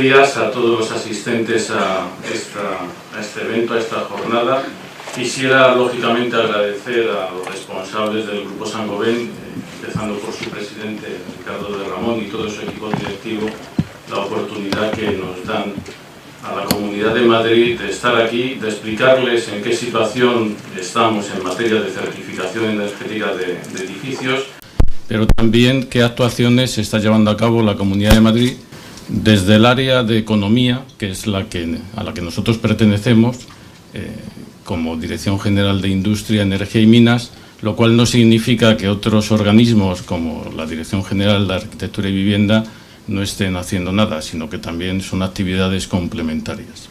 días a todos los asistentes a este evento, a esta jornada. Quisiera, lógicamente, agradecer a los responsables del Grupo Saint-Gobain, empezando por su presidente, Ricardo de Ramón, y todo su equipo directivo, la oportunidad que nos dan a la Comunidad de Madrid de estar aquí, de explicarles en qué situación estamos en materia de certificación energética de edificios, pero también qué actuaciones se está llevando a cabo la Comunidad de Madrid desde el área de economía, que es a la que nosotros pertenecemos, como Dirección General de Industria, Energía y Minas, lo cual no significa que otros organismos como la Dirección General de Arquitectura y Vivienda no estén haciendo nada, sino que también son actividades complementarias.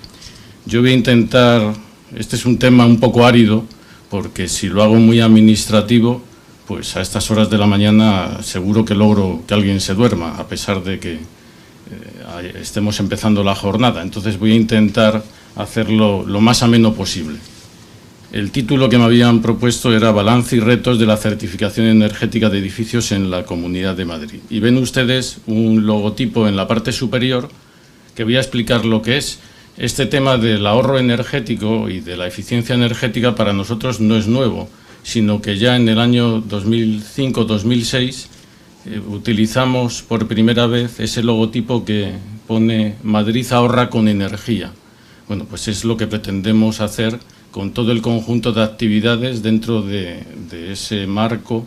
Yo voy a intentar, este es un tema un poco árido, porque si lo hago muy administrativo, pues a estas horas de la mañana seguro que logro que alguien se duerma, a pesar de que estemos empezando la jornada. Entonces voy a intentar hacerlo lo más ameno posible. El título que me habían propuesto era Balance y retos de la certificación energética de edificios en la Comunidad de Madrid. Y ven ustedes un logotipo en la parte superior que voy a explicar lo que es. Este tema del ahorro energético y de la eficiencia energética para nosotros no es nuevo, sino que ya en el año 2005-2006 utilizamos por primera vez ese logotipo que pone Madrid ahorra con energía. Bueno, pues es lo que pretendemos hacer con todo el conjunto de actividades dentro de ese marco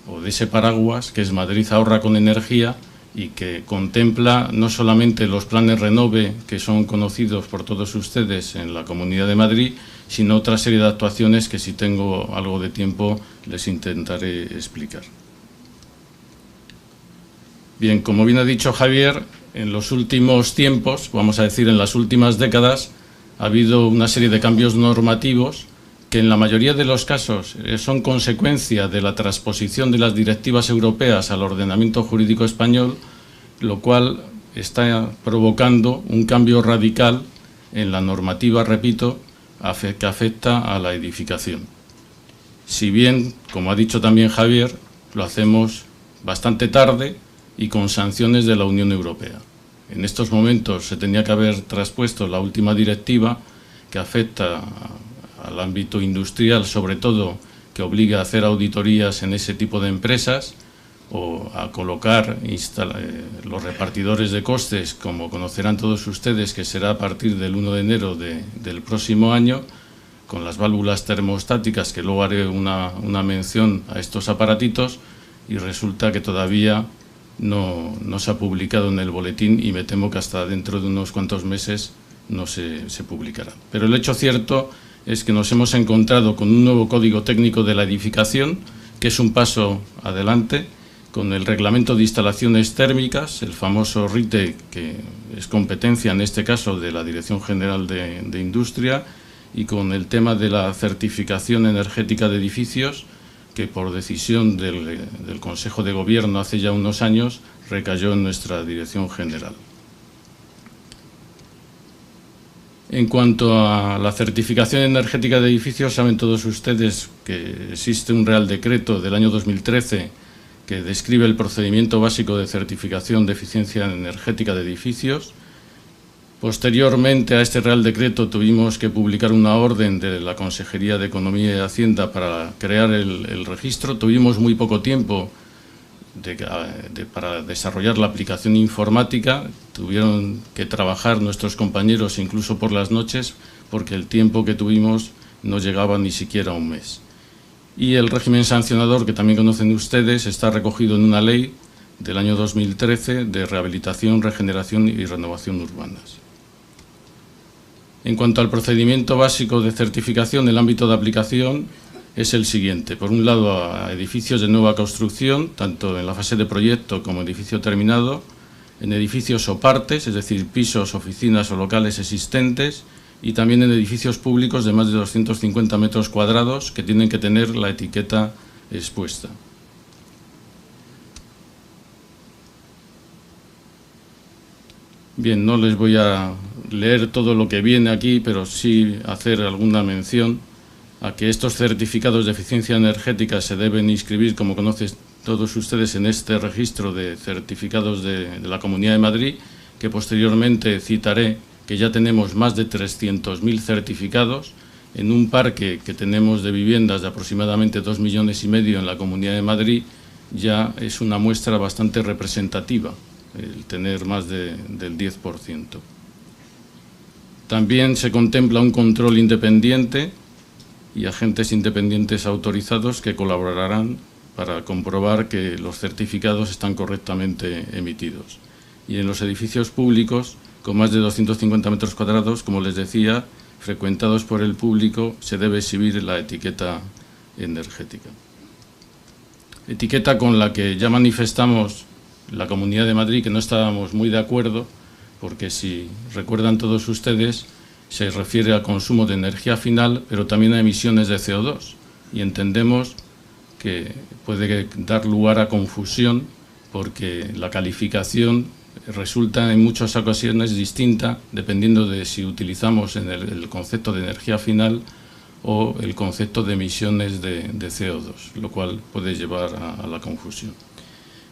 o de ese paraguas que es Madrid ahorra con energía y que contempla no solamente los planes Renove que son conocidos por todos ustedes en la Comunidad de Madrid, sino otra serie de actuaciones que si tengo algo de tiempo les intentaré explicar. Bien, como bien ha dicho Javier, en los últimos tiempos, vamos a decir en las últimas décadas, ha habido una serie de cambios normativos que en la mayoría de los casos son consecuencia de la transposición de las directivas europeas al ordenamiento jurídico español, lo cual está provocando un cambio radical en la normativa, repito, que afecta a la edificación. Si bien, como ha dicho también Javier, lo hacemos bastante tarde y con sanciones de la Unión Europea. En estos momentos se tenía que haber traspuesto la última directiva que afecta al ámbito industrial, sobre todo que obliga a hacer auditorías en ese tipo de empresas o a colocar los repartidores de costes, como conocerán todos ustedes, que será a partir del 1 de enero del próximo año, con las válvulas termostáticas, que luego haré una mención a estos aparatitos, y resulta que todavía no se ha publicado en el boletín y me temo que hasta dentro de unos cuantos meses no se publicará. Pero el hecho cierto es que nos hemos encontrado con un nuevo Código Técnico de la Edificación, que es un paso adelante, con el Reglamento de Instalaciones Térmicas, el famoso RITE, que es competencia en este caso de la Dirección General de Industria, y con el tema de la certificación energética de edificios, que por decisión del Consejo de Gobierno hace ya unos años recayó en nuestra Dirección General. En cuanto a la certificación energética de edificios, saben todos ustedes que existe un Real Decreto del año 2013 que describe el procedimiento básico de certificación de eficiencia energética de edificios. Posteriormente a este Real Decreto tuvimos que publicar una orden de la Consejería de Economía y Hacienda para crear el registro. Tuvimos muy poco tiempo para desarrollar la aplicación informática. Tuvieron que trabajar nuestros compañeros incluso por las noches porque el tiempo que tuvimos no llegaba ni siquiera a un mes. Y el régimen sancionador, que también conocen ustedes, está recogido en una ley del año 2013 de rehabilitación, regeneración y renovación urbanas. En cuanto al procedimiento básico de certificación, el ámbito de aplicación es el siguiente. Por un lado, a edificios de nueva construcción, tanto en la fase de proyecto como edificio terminado, en edificios o partes, es decir, pisos, oficinas o locales existentes, y también en edificios públicos de más de 250 metros cuadrados que tienen que tener la etiqueta expuesta. Bien, no les voy a leer todo lo que viene aquí, pero sí hacer alguna mención a que estos certificados de eficiencia energética se deben inscribir, como conocen todos ustedes, en este registro de certificados de la Comunidad de Madrid, que posteriormente citaré, que ya tenemos más de 300.000 certificados en un parque que tenemos de viviendas de aproximadamente 2,5 millones en la Comunidad de Madrid. Ya es una muestra bastante representativa el tener más del 10%. También se contempla un control independiente y agentes independientes autorizados que colaborarán para comprobar que los certificados están correctamente emitidos. Y en los edificios públicos, con más de 250 metros cuadrados, como les decía, frecuentados por el público, se debe exhibir la etiqueta energética. Etiqueta con la que ya manifestamos la Comunidad de Madrid que no estábamos muy de acuerdo, porque si recuerdan todos ustedes, se refiere al consumo de energía final, pero también a emisiones de CO2. Y entendemos que puede dar lugar a confusión, porque la calificación resulta en muchas ocasiones distinta, dependiendo de si utilizamos en el concepto de energía final o el concepto de emisiones de CO2, lo cual puede llevar a la confusión.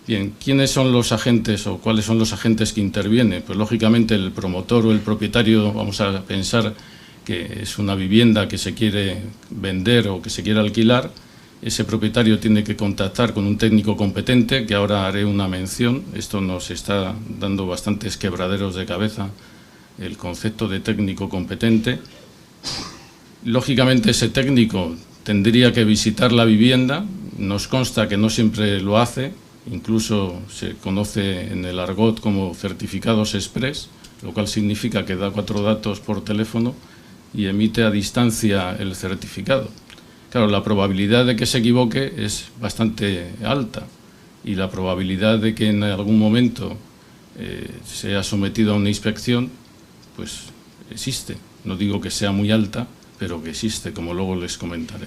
Bien, ¿quiénes son los agentes o cuáles son los agentes que intervienen? Pues lógicamente el promotor o el propietario, vamos a pensar que es una vivienda que se quiere vender o que se quiere alquilar. Ese propietario tiene que contactar con un técnico competente, que ahora haré una mención. Esto nos está dando bastantes quebraderos de cabeza, el concepto de técnico competente. Lógicamente ese técnico tendría que visitar la vivienda. Nos consta que no siempre lo hace. Incluso se conoce en el argot como certificados express, lo cual significa que da 4 datos por teléfono y emite a distancia el certificado. Claro, la probabilidad de que se equivoque es bastante alta y la probabilidad de que en algún momento sea sometido a una inspección, pues existe. No digo que sea muy alta, pero que existe, como luego les comentaré.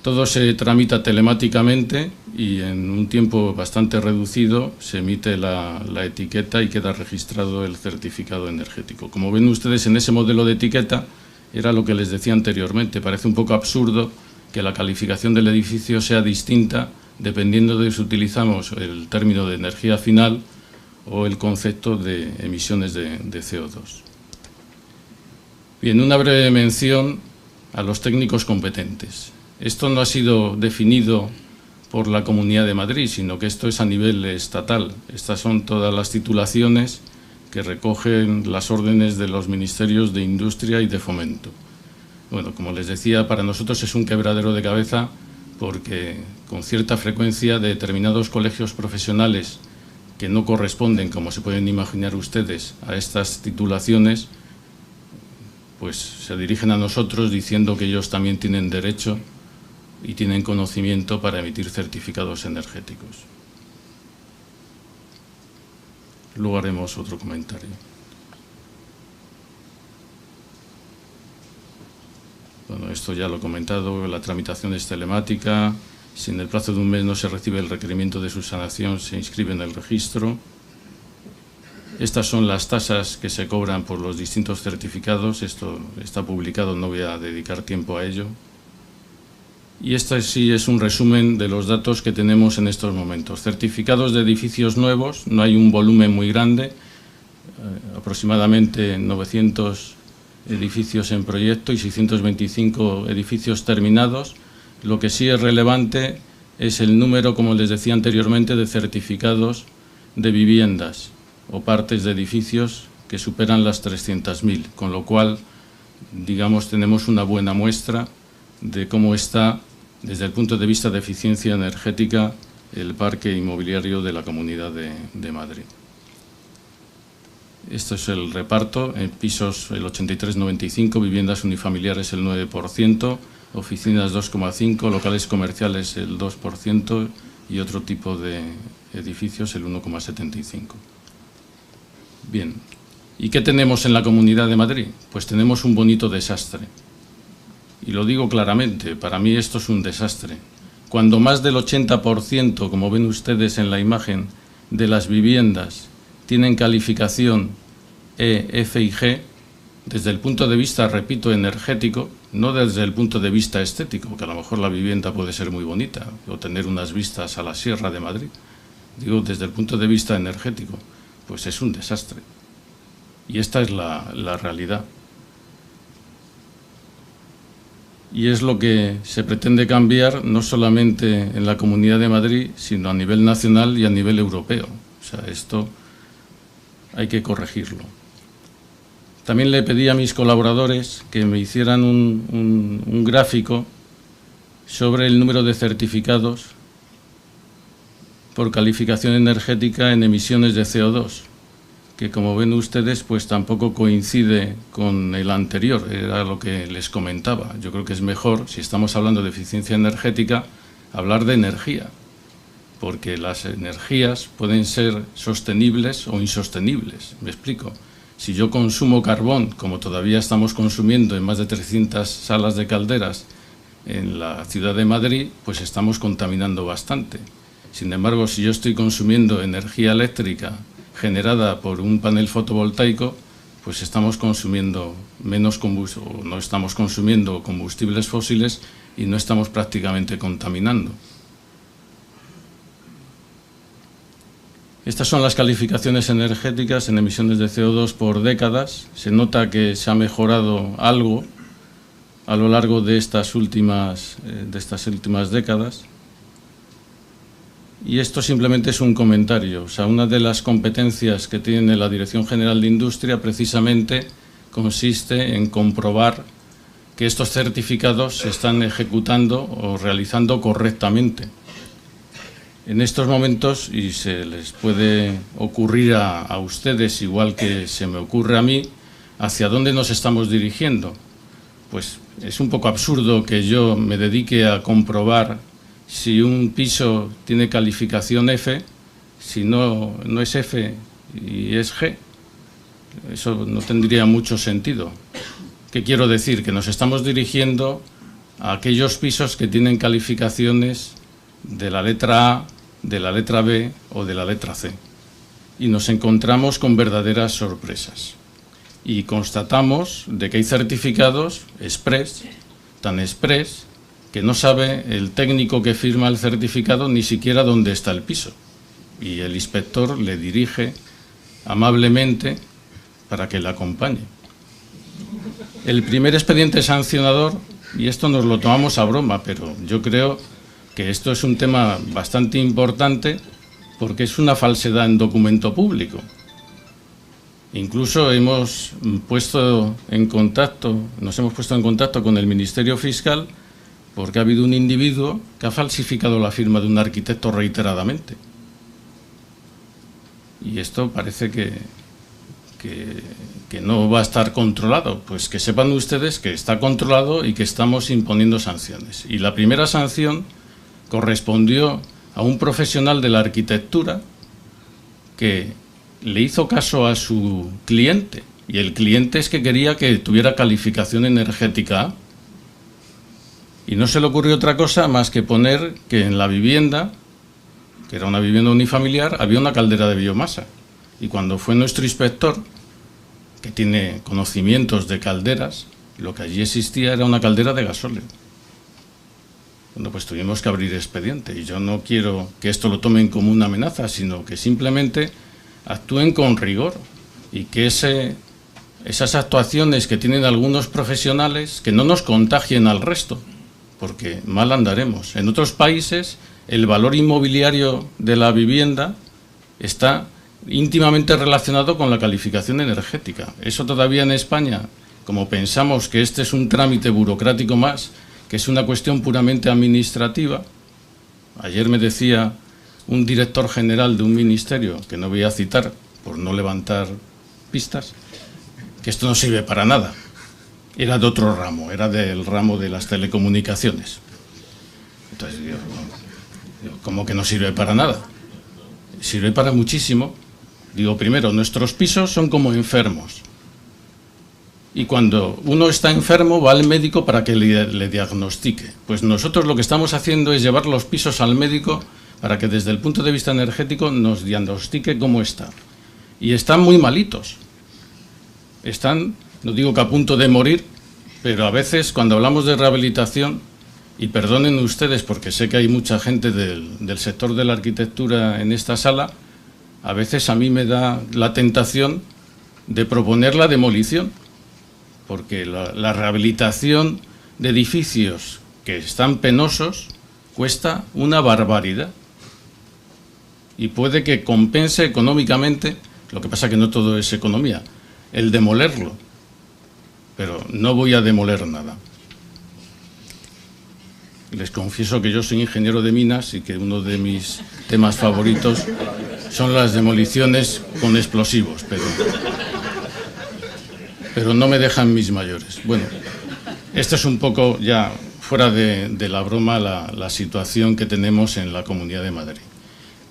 Todo se tramita telemáticamente y en un tiempo bastante reducido se emite la etiqueta y queda registrado el certificado energético. Como ven ustedes, en ese modelo de etiqueta era lo que les decía anteriormente. Parece un poco absurdo que la calificación del edificio sea distinta dependiendo de si utilizamos el término de energía final o el concepto de emisiones de CO2. Bien, una breve mención a los técnicos competentes. Esto no ha sido definido por la Comunidad de Madrid, sino que esto es a nivel estatal. Estas son todas las titulaciones que recogen las órdenes de los Ministerios de Industria y de Fomento. Bueno, como les decía, para nosotros es un quebradero de cabeza porque con cierta frecuencia de determinados colegios profesionales que no corresponden, como se pueden imaginar ustedes, a estas titulaciones, pues se dirigen a nosotros diciendo que ellos también tienen derecho y tienen conocimiento para emitir certificados energéticos. Luego haremos otro comentario. Bueno, esto ya lo he comentado, la tramitación es telemática. Si en el plazo de un mes no se recibe el requerimiento de subsanación, se inscribe en el registro. Estas son las tasas que se cobran por los distintos certificados. Esto está publicado, no voy a dedicar tiempo a ello. Y este sí es un resumen de los datos que tenemos en estos momentos. Certificados de edificios nuevos, no hay un volumen muy grande, aproximadamente 900 edificios en proyecto y 625 edificios terminados. Lo que sí es relevante es el número, como les decía anteriormente, de certificados de viviendas o partes de edificios que superan las 300.000, con lo cual, digamos, tenemos una buena muestra de cómo está, desde el punto de vista de eficiencia energética, el parque inmobiliario de la Comunidad de Madrid. Esto es el reparto: en pisos el 83,95%, viviendas unifamiliares el 9%, oficinas 2,5%, locales comerciales el 2% y otro tipo de edificios el 1,75%. Bien, ¿y qué tenemos en la Comunidad de Madrid? Pues tenemos un bonito desastre. Y lo digo claramente, para mí esto es un desastre. Cuando más del 80%, como ven ustedes en la imagen, de las viviendas tienen calificación E, F y G, desde el punto de vista, repito, energético, no desde el punto de vista estético, que a lo mejor la vivienda puede ser muy bonita o tener unas vistas a la Sierra de Madrid, digo desde el punto de vista energético. pues es un desastre. Y esta es la realidad. Y es lo que se pretende cambiar no solamente en la Comunidad de Madrid, sino a nivel nacional y a nivel europeo. O sea, esto hay que corregirlo. También le pedí a mis colaboradores que me hicieran un gráfico sobre el número de certificados por calificación energética en emisiones de CO2, que como ven ustedes, pues tampoco coincide con el anterior, era lo que les comentaba. Yo creo que es mejor, si estamos hablando de eficiencia energética, hablar de energía, porque las energías pueden ser sostenibles o insostenibles. Me explico. Si yo consumo carbón, como todavía estamos consumiendo en más de 300 salas de calderas en la ciudad de Madrid, pues estamos contaminando bastante. Sin embargo, si yo estoy consumiendo energía eléctrica generada por un panel fotovoltaico, pues estamos consumiendo menos combustible, o no estamos consumiendo combustibles fósiles y no estamos prácticamente contaminando. Estas son las calificaciones energéticas en emisiones de CO2 por décadas. Se nota que se ha mejorado algo a lo largo de estas últimas décadas. Y esto simplemente es un comentario. O sea, una de las competencias que tiene la Dirección General de Industria precisamente consiste en comprobar que estos certificados se están ejecutando o realizando correctamente. En estos momentos, y se les puede ocurrir a ustedes igual que se me ocurre a mí, ¿hacia dónde nos estamos dirigiendo? Pues es un poco absurdo que yo me dedique a comprobar si un piso tiene calificación F, si no es F y es G. Eso no tendría mucho sentido. ¿Qué quiero decir? Que nos estamos dirigiendo a aquellos pisos que tienen calificaciones de la letra A, de la letra B o de la letra C. Y nos encontramos con verdaderas sorpresas. Y constatamos de que hay certificados express, tan express, que no sabe el técnico que firma el certificado ni siquiera dónde está el piso. Y el inspector le dirige amablemente para que le acompañe. El primer expediente sancionador, y esto nos lo tomamos a broma, pero yo creo que esto es un tema bastante importante porque es una falsedad en documento público. Incluso nos hemos puesto en contacto con el Ministerio Fiscal porque ha habido un individuo que ha falsificado la firma de un arquitecto reiteradamente. Y esto parece que no va a estar controlado. Pues que sepan ustedes que está controlado y que estamos imponiendo sanciones. Y la primera sanción correspondió a un profesional de la arquitectura que le hizo caso a su cliente. Y el cliente es que quería que tuviera calificación energética A. Y no se le ocurrió otra cosa más que poner que en la vivienda, que era una vivienda unifamiliar, había una caldera de biomasa. Y cuando fue nuestro inspector, que tiene conocimientos de calderas, lo que allí existía era una caldera de gasóleo. Bueno, pues tuvimos que abrir expediente. Y yo no quiero que esto lo tomen como una amenaza, sino que simplemente actúen con rigor y que esas actuaciones que tienen algunos profesionales que no nos contagien al resto, porque mal andaremos. En otros países el valor inmobiliario de la vivienda está íntimamente relacionado con la calificación energética. Eso todavía en España, como pensamos que este es un trámite burocrático más, que es una cuestión puramente administrativa. Ayer me decía un director general de un ministerio, que no voy a citar por no levantar pistas, que esto no sirve para nada. Era de otro ramo, era del ramo de las telecomunicaciones. Entonces, ¿cómo que no sirve para nada? Sirve para muchísimo. Digo, primero, nuestros pisos son como enfermos. Y cuando uno está enfermo va al médico para que le diagnostique. Pues nosotros lo que estamos haciendo es llevar los pisos al médico para que desde el punto de vista energético nos diagnostique cómo está. Y están muy malitos. Están, no digo que a punto de morir, pero a veces cuando hablamos de rehabilitación, y perdonen ustedes porque sé que hay mucha gente del sector de la arquitectura en esta sala, a veces a mí me da la tentación de proponer la demolición, porque la rehabilitación de edificios que están penosos cuesta una barbaridad y puede que compense económicamente, lo que pasa que no todo es economía, el demolerlo, pero no voy a demoler nada. Les confieso que yo soy ingeniero de minas y que uno de mis temas favoritos son las demoliciones con explosivos, pero no me dejan mis mayores. Bueno, esto es un poco ya fuera de la broma la situación que tenemos en la Comunidad de Madrid.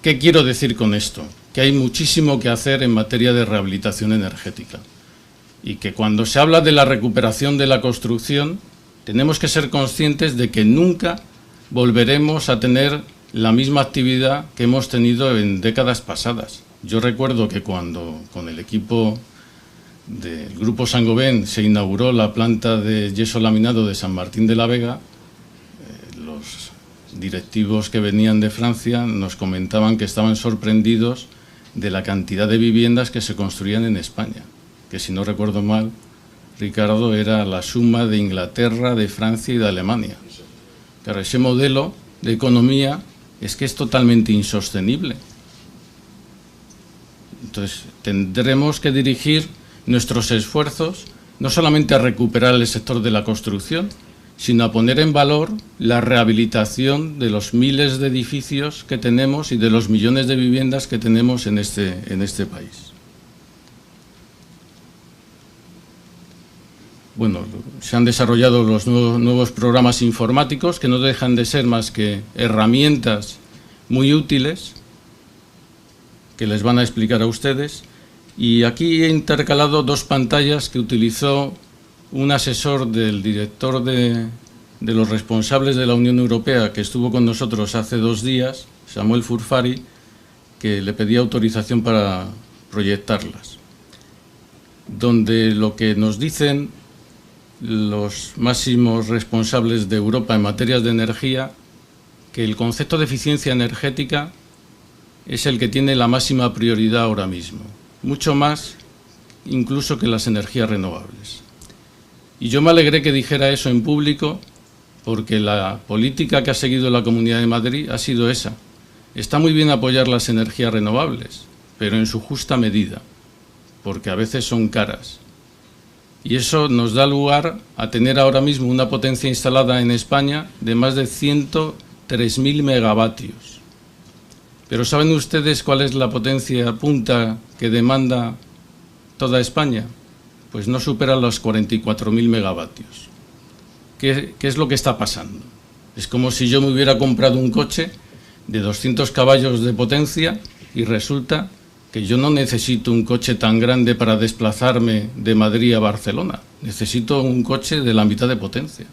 ¿Qué quiero decir con esto? Que hay muchísimo que hacer en materia de rehabilitación energética y que cuando se habla de la recuperación de la construcción tenemos que ser conscientes de que nunca volveremos a tener la misma actividad que hemos tenido en décadas pasadas. Yo recuerdo que cuando con el equipo del Grupo Saint-Gobain se inauguró la planta de yeso laminado de San Martín de la Vega, los directivos que venían de Francia nos comentaban que estaban sorprendidos de la cantidad de viviendas que se construían en España, que si no recuerdo mal, Ricardo, era la suma de Inglaterra, de Francia y de Alemania. Claro, ese modelo de economía es que es totalmente insostenible. Entonces, tendremos que dirigir nuestros esfuerzos no solamente a recuperar el sector de la construcción, sino a poner en valor la rehabilitación de los miles de edificios que tenemos y de los millones de viviendas que tenemos en este país. Bueno, se han desarrollado los nuevos programas informáticos que no dejan de ser más que herramientas muy útiles que les van a explicar a ustedes. Y aquí he intercalado dos pantallas que utilizó un asesor del director de los responsables de la Unión Europea que estuvo con nosotros hace 2 días, Samuel Furfari, que le pedí autorización para proyectarlas, donde lo que nos dicen los máximos responsables de Europa en materias de energía, que el concepto de eficiencia energética es el que tiene la máxima prioridad ahora mismo, mucho más incluso que las energías renovables. Y yo me alegré que dijera eso en público, porque la política que ha seguido la Comunidad de Madrid ha sido esa. Está muy bien apoyar las energías renovables, pero en su justa medida, porque a veces son caras. Y eso nos da lugar a tener ahora mismo una potencia instalada en España de más de 103.000 megavatios. Pero ¿saben ustedes cuál es la potencia punta que demanda toda España? Pues no supera los 44.000 megavatios. ¿Qué es lo que está pasando? Es como si yo me hubiera comprado un coche de 200 caballos de potencia y resulta que yo no necesito un coche tan grande para desplazarme de Madrid a Barcelona. Necesito un coche de la mitad de potencia.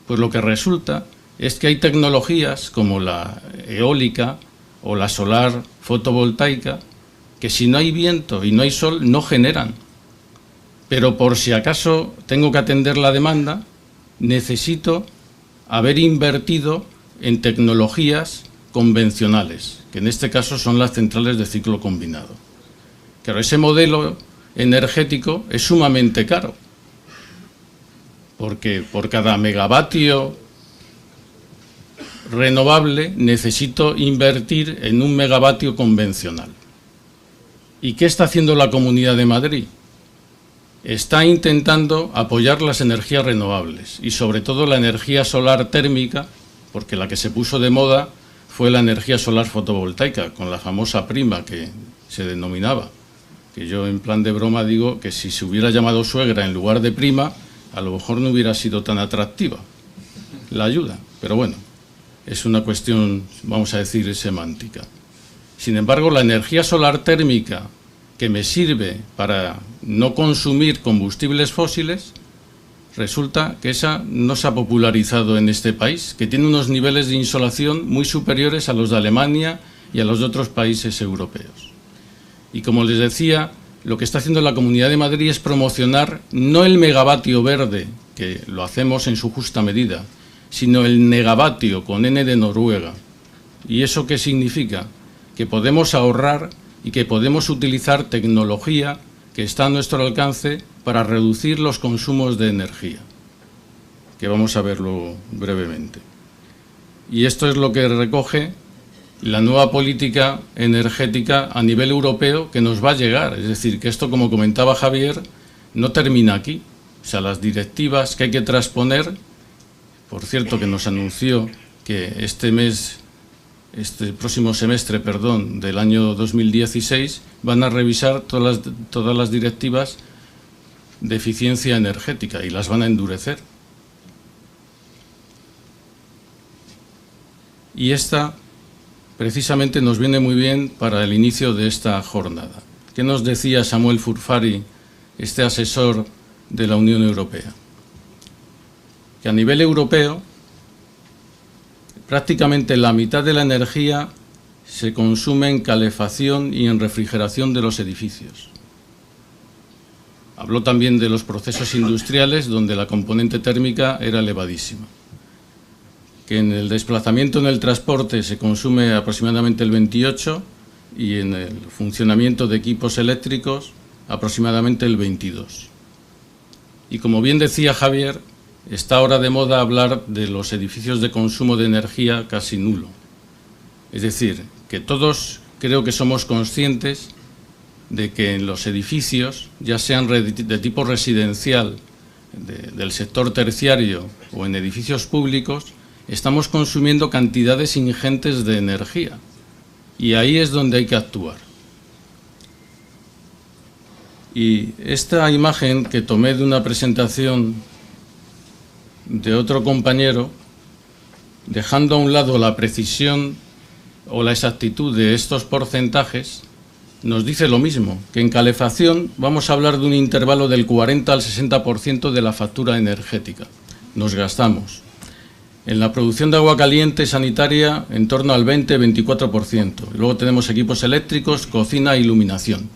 Pues lo que resulta es que hay tecnologías como la eólica o la solar fotovoltaica que si no hay viento y no hay sol no generan. Pero por si acaso tengo que atender la demanda, necesito haber invertido en tecnologías convencionales, que en este caso son las centrales de ciclo combinado. Claro, ese modelo energético es sumamente caro, porque por cada megavatio renovable necesito invertir en un megavatio convencional. ¿Y qué está haciendo la Comunidad de Madrid? Está intentando apoyar las energías renovables y sobre todo la energía solar térmica, porque la que se puso de moda fue la energía solar fotovoltaica, con la famosa prima que se denominaba, que yo en plan de broma digo que si se hubiera llamado suegra en lugar de prima, a lo mejor no hubiera sido tan atractiva la ayuda, pero bueno, es una cuestión, vamos a decir, semántica. Sin embargo, la energía solar térmica que me sirve para no consumir combustibles fósiles, resulta que esa no se ha popularizado en este país, que tiene unos niveles de insolación muy superiores a los de Alemania y a los de otros países europeos. Y como les decía, lo que está haciendo la Comunidad de Madrid es promocionar no el megavatio verde, que lo hacemos en su justa medida, sino el negavatio con N de Noruega. ¿Y eso qué significa? Que podemos ahorrar y que podemos utilizar tecnología que está a nuestro alcance para reducir los consumos de energía, que vamos a verlo brevemente. Y esto es lo que recoge la nueva política energética a nivel europeo que nos va a llegar. Es decir, que esto, como comentaba Javier, no termina aquí. O sea, las directivas que hay que transponer, por cierto, que nos anunció que este próximo semestre, del año 2016, van a revisar todas las directivas de eficiencia energética y las van a endurecer. Y esta, precisamente, nos viene muy bien para el inicio de esta jornada. ¿Qué nos decía Samuel Furfari, este asesor de la Unión Europea? Que a nivel europeo, prácticamente la mitad de la energía se consume en calefacción y en refrigeración de los edificios. Habló también de los procesos industriales, donde la componente térmica era elevadísima. Que en el desplazamiento en el transporte se consume aproximadamente el 28% y en el funcionamiento de equipos eléctricos aproximadamente el 22%. Y como bien decía Javier, está ahora de moda hablar de los edificios de consumo de energía casi nulo. Es decir, que todos creo que somos conscientes de que en los edificios, ya sean de tipo residencial, del sector terciario o en edificios públicos, estamos consumiendo cantidades ingentes de energía. Y ahí es donde hay que actuar. Y esta imagen que tomé de una presentación de otro compañero, dejando a un lado la precisión o la exactitud de estos porcentajes, nos dice lo mismo, que en calefacción vamos a hablar de un intervalo del 40 al 60% de la factura energética. Nos gastamos. En la producción de agua caliente sanitaria, en torno al 20-24%. Luego tenemos equipos eléctricos, cocina e iluminación.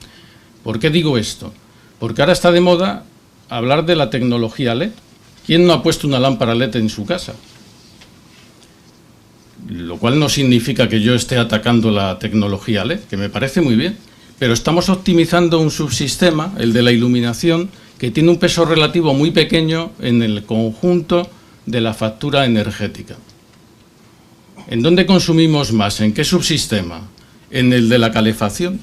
¿Por qué digo esto? Porque ahora está de moda hablar de la tecnología LED. ¿Quién no ha puesto una lámpara LED en su casa? Lo cual no significa que yo esté atacando la tecnología LED, que me parece muy bien. Pero estamos optimizando un subsistema, el de la iluminación, que tiene un peso relativo muy pequeño en el conjunto de la factura energética. ¿En dónde consumimos más? ¿En qué subsistema? En el de la calefacción.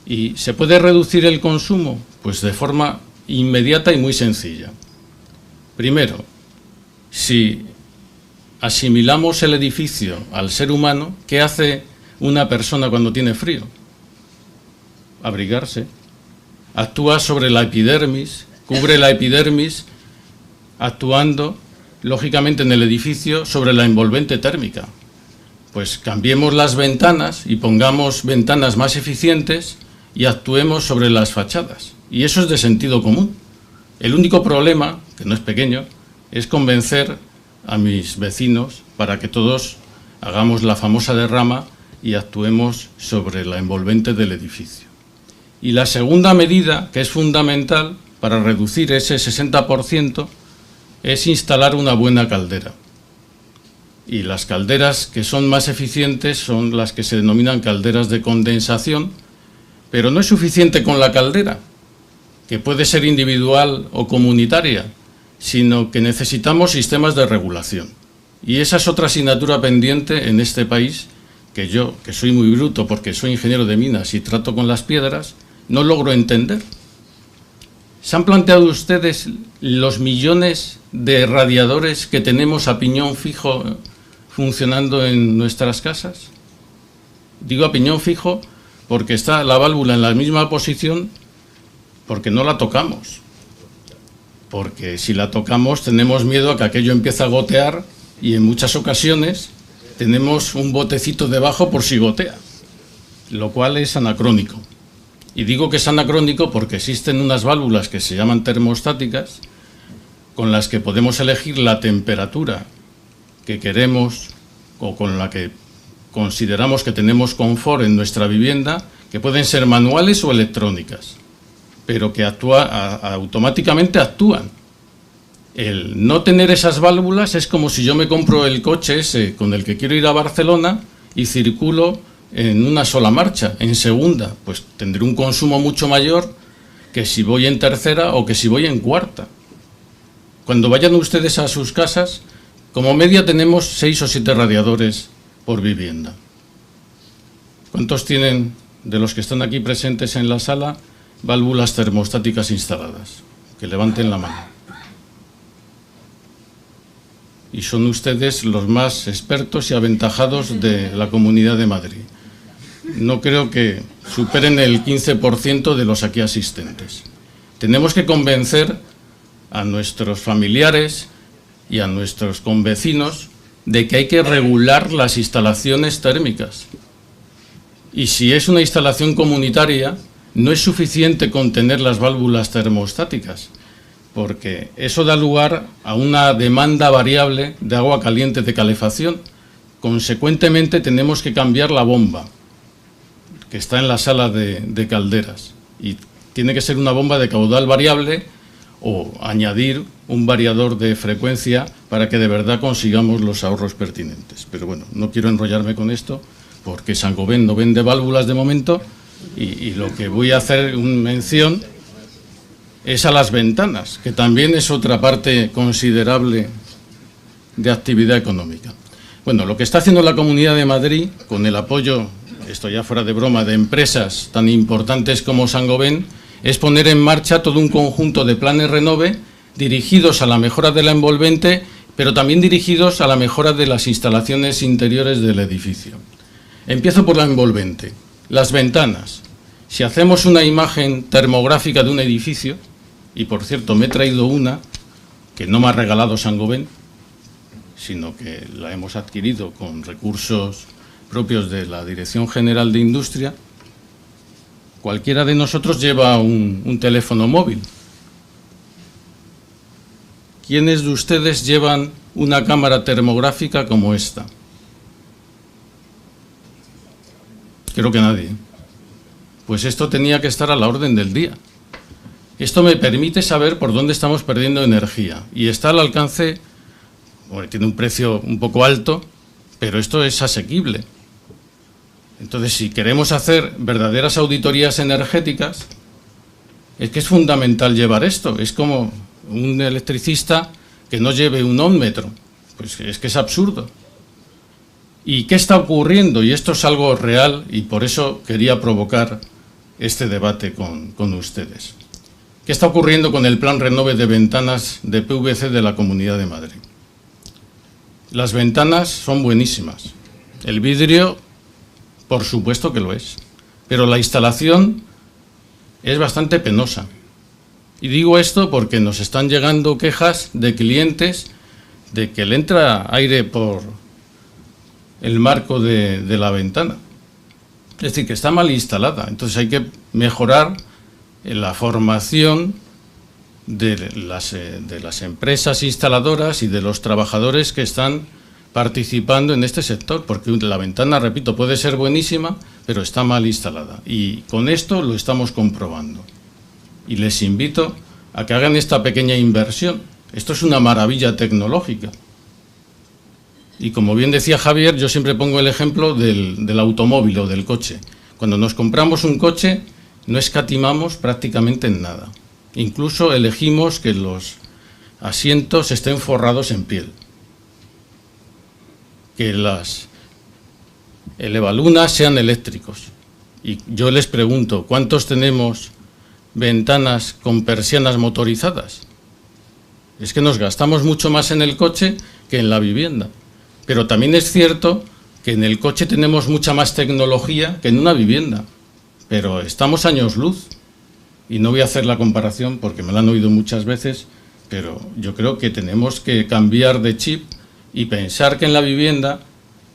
¿Y se puede reducir el consumo? Pues de forma inmediata y muy sencilla. Primero, si asimilamos el edificio al ser humano, ¿qué hace una persona cuando tiene frío? Abrigarse. Actúa sobre la epidermis, cubre la epidermis, actuando, lógicamente, en el edificio sobre la envolvente térmica. Pues cambiemos las ventanas y pongamos ventanas más eficientes y actuemos sobre las fachadas. Y eso es de sentido común. El único problema, que no es pequeño, es convencer a mis vecinos para que todos hagamos la famosa derrama y actuemos sobre la envolvente del edificio. Y la segunda medida, que es fundamental para reducir ese 60%, es instalar una buena caldera. Y las calderas que son más eficientes son las que se denominan calderas de condensación, pero no es suficiente con la caldera, que puede ser individual o comunitaria, sino que necesitamos sistemas de regulación. Y esa es otra asignatura pendiente en este país, que yo, que soy muy bruto porque soy ingeniero de minas y trato con las piedras, no logro entender. ¿Se han planteado ustedes los millones de radiadores que tenemos a piñón fijo funcionando en nuestras casas? Digo a piñón fijo porque está la válvula en la misma posición porque no la tocamos. Porque si la tocamos tenemos miedo a que aquello empiece a gotear y en muchas ocasiones tenemos un botecito debajo por si gotea, lo cual es anacrónico. Y digo que es anacrónico porque existen unas válvulas que se llaman termostáticas con las que podemos elegir la temperatura que queremos o con la que consideramos que tenemos confort en nuestra vivienda, que pueden ser manuales o electrónicas, pero que automáticamente actúan. El no tener esas válvulas es como si yo me compro el coche ese con el que quiero ir a Barcelona y circulo en una sola marcha. En segunda, pues tendré un consumo mucho mayor que si voy en tercera o que si voy en cuarta. Cuando vayan ustedes a sus casas, como media tenemos 6 o 7 radiadores por vivienda. ¿Cuántos tienen, de los que están aquí presentes en la sala, válvulas termostáticas instaladas? Que levanten la mano. Y son ustedes los más expertos y aventajados de la Comunidad de Madrid. No creo que superen el 15% de los aquí asistentes. Tenemos que convencer a nuestros familiares y a nuestros convecinos de que hay que regular las instalaciones térmicas. Y si es una instalación comunitaria, no es suficiente con tener las válvulas termostáticas, porque eso da lugar a una demanda variable de agua caliente de calefacción. Consecuentemente, tenemos que cambiar la bomba, que está en la sala de calderas, y tiene que ser una bomba de caudal variable o añadir un variador de frecuencia para que de verdad consigamos los ahorros pertinentes. Pero bueno, no quiero enrollarme con esto, porque Saint-Gobain no vende válvulas de momento, y lo que voy a hacer mención es a las ventanas, que también es otra parte considerable de actividad económica. Bueno, lo que está haciendo la Comunidad de Madrid, con el apoyo, esto ya fuera de broma, de empresas tan importantes como Saint-Gobain, es poner en marcha todo un conjunto de planes Renove dirigidos a la mejora de la envolvente, pero también dirigidos a la mejora de las instalaciones interiores del edificio. Empiezo por la envolvente. Las ventanas. Si hacemos una imagen termográfica de un edificio, y por cierto me he traído una que no me ha regalado Saint-Gobain, sino que la hemos adquirido con recursos propios de la Dirección General de Industria, cualquiera de nosotros lleva un teléfono móvil. ¿Quiénes de ustedes llevan una cámara termográfica como esta? Creo que nadie. Pues esto tenía que estar a la orden del día. Esto me permite saber por dónde estamos perdiendo energía, y está al alcance, bueno, tiene un precio un poco alto, pero esto es asequible. Entonces, si queremos hacer verdaderas auditorías energéticas, es que es fundamental llevar esto. Es como un electricista que no lleve un ohmmetro. Pues es que es absurdo. ¿Y qué está ocurriendo? Y esto es algo real, y por eso quería provocar este debate con ustedes. ¿Qué está ocurriendo con el plan Renove de ventanas de PVC de la Comunidad de Madrid? Las ventanas son buenísimas. El vidrio, por supuesto que lo es, pero la instalación es bastante penosa. Y digo esto porque nos están llegando quejas de clientes de que le entra aire por el marco de la ventana. Es decir, que está mal instalada. Entonces hay que mejorar la formación de las empresas instaladoras y de los trabajadores que están participando en este sector, porque la ventana, repito, puede ser buenísima, pero está mal instalada. Y con esto lo estamos comprobando. Y les invito a que hagan esta pequeña inversión. Esto es una maravilla tecnológica. Y como bien decía Javier, yo siempre pongo el ejemplo del automóvil o del coche. Cuando nos compramos un coche, no escatimamos prácticamente en nada. Incluso elegimos que los asientos estén forrados en piel. Que las elevalunas sean eléctricos. Y yo les pregunto, ¿cuántos tenemos ventanas con persianas motorizadas? Es que nos gastamos mucho más en el coche que en la vivienda. Pero también es cierto que en el coche tenemos mucha más tecnología que en una vivienda. Pero estamos años luz. Y no voy a hacer la comparación porque me la han oído muchas veces, pero yo creo que tenemos que cambiar de chip y pensar que en la vivienda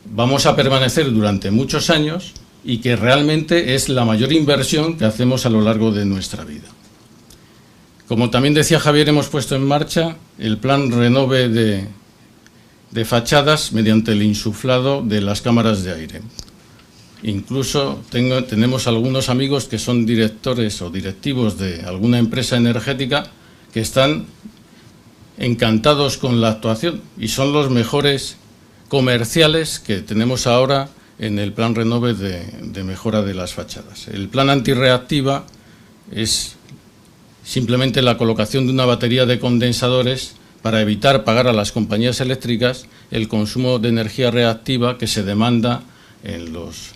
vamos a permanecer durante muchos años y que realmente es la mayor inversión que hacemos a lo largo de nuestra vida. Como también decía Javier, hemos puesto en marcha el plan Renove de fachadas mediante el insuflado de las cámaras de aire. Incluso tenemos algunos amigos que son directores o directivos de alguna empresa energética que están encantados con la actuación y son los mejores comerciales que tenemos ahora en el plan Renove de mejora de las fachadas. El plan antirreactiva es simplemente la colocación de una batería de condensadores para evitar pagar a las compañías eléctricas el consumo de energía reactiva que se demanda en los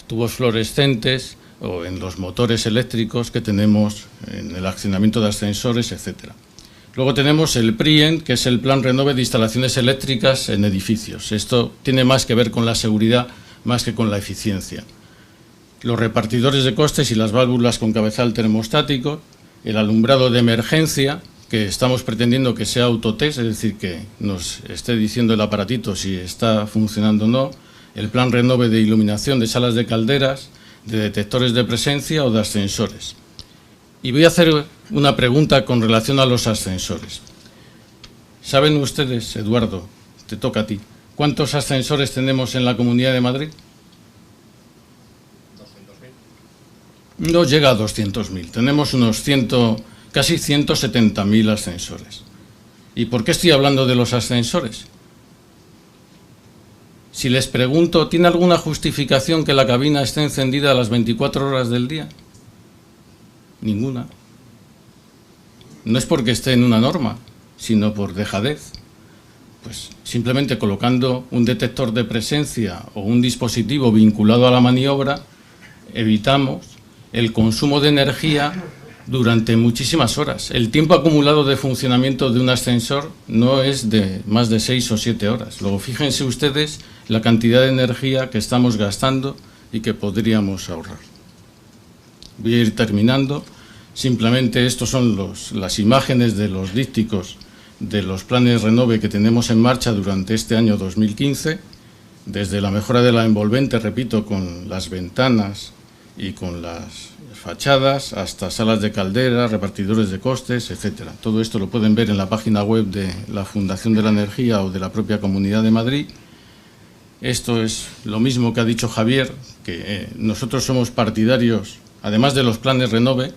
tubos fluorescentes o en los motores eléctricos que tenemos en el accionamiento de ascensores, etcétera. Luego tenemos el PRIEN, que es el Plan Renove de instalaciones eléctricas en edificios. Esto tiene más que ver con la seguridad más que con la eficiencia. Los repartidores de costes y las válvulas con cabezal termostático, el alumbrado de emergencia, que estamos pretendiendo que sea autotest, es decir, que nos esté diciendo el aparatito si está funcionando o no, el Plan Renove de iluminación de salas de calderas, de detectores de presencia o de ascensores. Y voy a hacer una pregunta con relación a los ascensores. ¿Saben ustedes, Eduardo, te toca a ti, cuántos ascensores tenemos en la Comunidad de Madrid? 200.000. No llega a 200.000, tenemos unos casi 170.000 ascensores. ¿Y por qué estoy hablando de los ascensores? Si les pregunto, ¿tiene alguna justificación que la cabina esté encendida a las 24 horas del día? Ninguna. No es porque esté en una norma, sino por dejadez. Pues simplemente colocando un detector de presencia o un dispositivo vinculado a la maniobra, evitamos el consumo de energía durante muchísimas horas. El tiempo acumulado de funcionamiento de un ascensor no es de más de 6 o 7 horas. Luego fíjense ustedes la cantidad de energía que estamos gastando y que podríamos ahorrar. Voy a ir terminando. Simplemente estos son las imágenes de los dípticos de los planes Renove que tenemos en marcha durante este año 2015, desde la mejora de la envolvente, repito, con las ventanas y con las fachadas, hasta salas de caldera, repartidores de costes, etcétera. Todo esto lo pueden ver en la página web de la Fundación de la Energía o de la propia Comunidad de Madrid. Esto es lo mismo que ha dicho Javier, que nosotros somos partidarios, además de los planes Renove,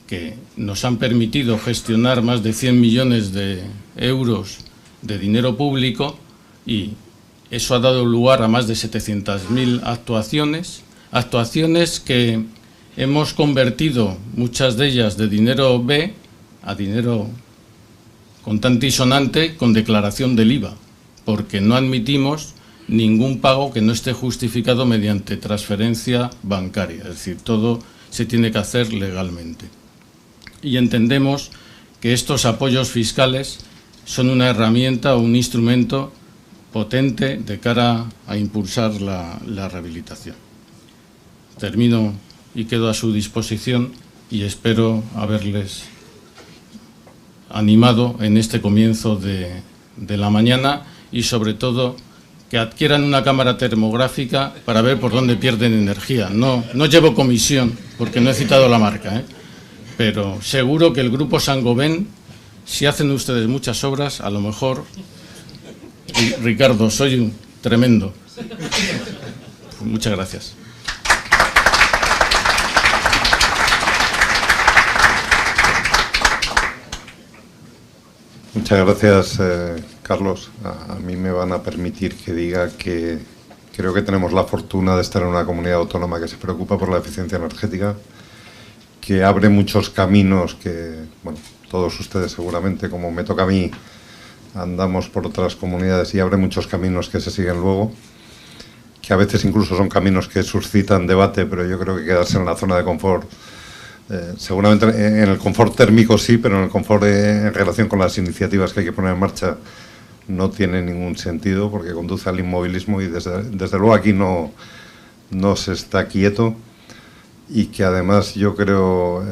que nos han permitido gestionar más de 100 millones de euros de dinero público, y eso ha dado lugar a más de 700.000 actuaciones que hemos convertido, muchas de ellas de dinero B a dinero contante y sonante con declaración del IVA, porque no admitimos ningún pago que no esté justificado mediante transferencia bancaria, es decir, todo se tiene que hacer legalmente. Y entendemos que estos apoyos fiscales son una herramienta o un instrumento potente de cara a impulsar la rehabilitación. Termino y quedo a su disposición y espero haberles animado en este comienzo de la mañana y sobre todo que adquieran una cámara termográfica para ver por dónde pierden energía. No llevo comisión porque no he citado la marca, pero seguro que el Grupo Saint-Gobain, si hacen ustedes muchas obras, a lo mejor, Ricardo, soy un tremendo. Muchas gracias. Muchas gracias, Carlos. A mí me van a permitir que diga que creo que tenemos la fortuna de estar en una comunidad autónoma que se preocupa por la eficiencia energética, que abre muchos caminos que, bueno, todos ustedes seguramente, como me toca a mí, andamos por otras comunidades y abre muchos caminos que se siguen luego, que a veces incluso son caminos que suscitan debate, pero yo creo que quedarse en la zona de confort, seguramente en el confort térmico sí, pero en el confort en relación con las iniciativas que hay que poner en marcha no tiene ningún sentido, porque conduce al inmovilismo y desde luego aquí no se está quieto. Y que además yo creo,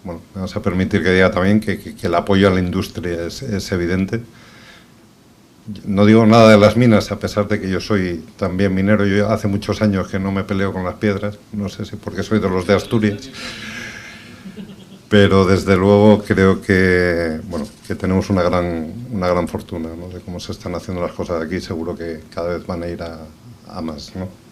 bueno, vamos a permitir que diga también que el apoyo a la industria es evidente. No digo nada de las minas, a pesar de que yo soy también minero. Yo hace muchos años que no me peleo con las piedras, no sé si porque soy de los de Asturias, pero desde luego creo que, bueno, que tenemos una gran fortuna, ¿no? De cómo se están haciendo las cosas aquí. Seguro que cada vez van a ir a más, ¿no?